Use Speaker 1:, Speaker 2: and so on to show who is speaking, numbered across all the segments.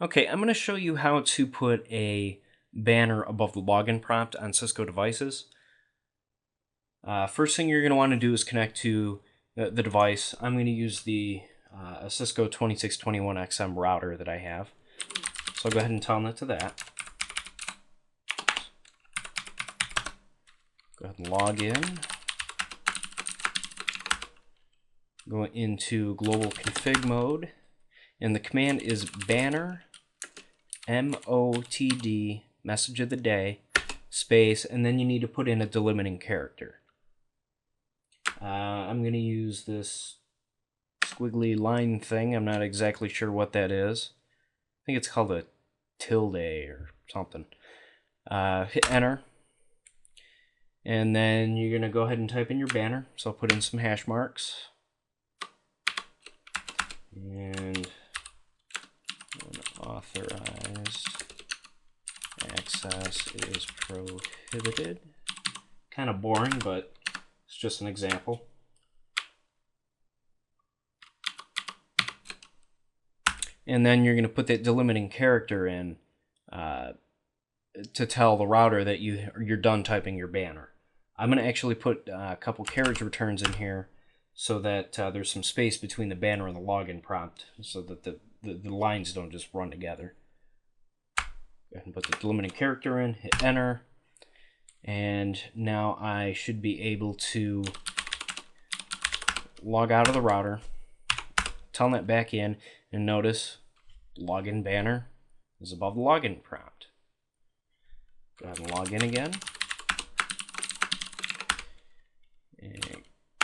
Speaker 1: Okay, I'm going to show you how to put a banner above the login prompt on Cisco devices. First thing you're going to want to do is connect to the device. I'm going to use the Cisco 2621XM router that I have. So I'll go ahead and telnet to that. Go ahead and log in. Go into global config mode. And the command is banner MOTD, message of the day, space, and then you need to put in a delimiting character. I'm going to use this squiggly line thing. I'm not exactly sure what that is. I think it's called a tilde or something. Hit enter. And then you're going to go ahead and type in your banner. So I'll put in some hash marks. And unauthorized access is prohibited. Kind of boring, but it's just an example. And then you're going to put that delimiting character in to tell the router that you're done typing your banner. I'm going to actually put a couple carriage returns in here so that there's some space between the banner and the login prompt so that the lines don't just run together. Go ahead and put the delimiting character in, hit enter, and now I should be able to log out of the router, telnet back in, and notice login banner is above the login prompt. Go ahead and log in again. And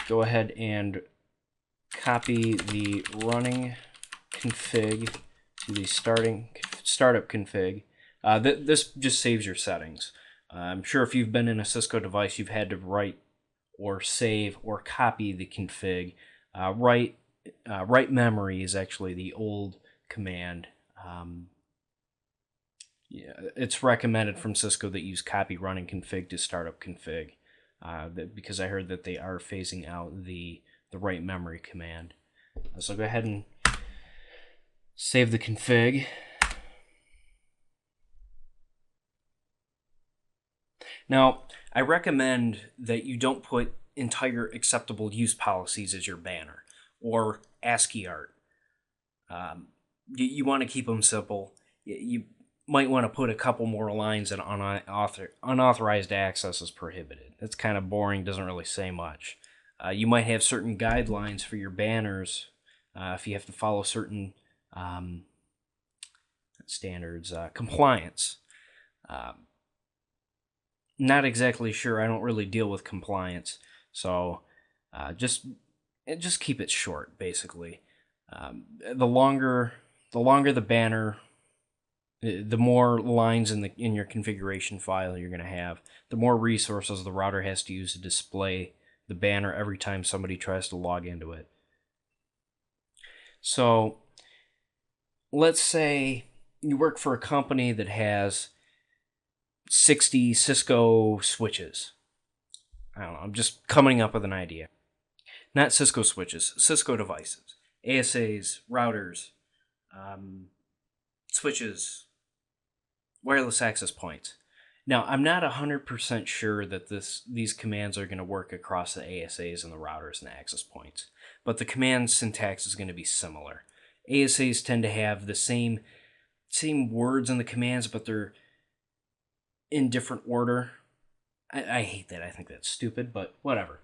Speaker 1: go ahead and copy the running config to the startup config. This just saves your settings. I'm sure if you've been in a Cisco device, you've had to write or save or copy the config. Write memory is actually the old command. Yeah, it's recommended from Cisco that you use copy running config to startup config. Because I heard that they are phasing out the write memory command. So go ahead and save the config. Now, I recommend that you don't put entire acceptable use policies as your banner or ASCII art. You want to keep them simple. You might want to put a couple more lines that unauthorized access is prohibited. That's kind of boring, doesn't really say much. You might have certain guidelines for your banners if you have to follow certain standards. Compliance. Not exactly sure. I don't really deal with compliance, so just keep it short. Basically, the longer the banner, the more lines in your configuration file you're going to have, the more resources the router has to use to display the banner every time somebody tries to log into it. So let's say you work for a company that has 60 Cisco switches. I don't know, I'm just coming up with an idea. Not Cisco switches, Cisco devices, ASAs, routers, switches, wireless access points. Now, I'm not 100% sure that these commands are going to work across the ASAs and the routers and the access points, but the command syntax is going to be similar. ASAs tend to have the same words in the commands, but they're in different order. I hate that. I think that's stupid, but whatever.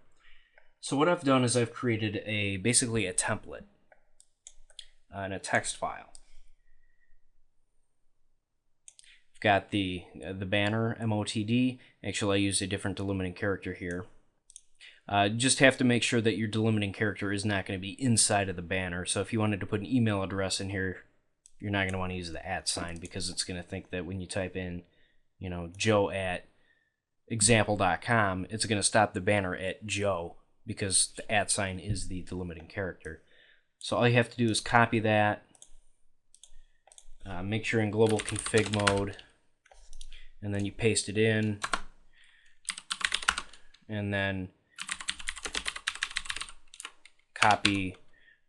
Speaker 1: So what I've done is I've created basically a template in a text file. Got the banner MOTD. Actually, I used a different delimiting character here. Just have to make sure that your delimiting character is not going to be inside of the banner. So if you wanted to put an email address in here, you're not going to want to use the @ sign because it's going to think that when you type in, joe@example.com, it's going to stop the banner at Joe because the @ sign is the delimiting character. So all you have to do is copy that. Make sure in global config mode. And then you paste it in, and then copy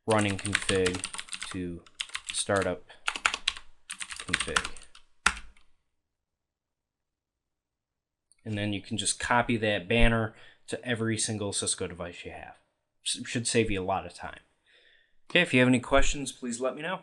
Speaker 1: running config to startup config. And then you can just copy that banner to every single Cisco device you have. Should save you a lot of time. Okay, if you have any questions, please let me know.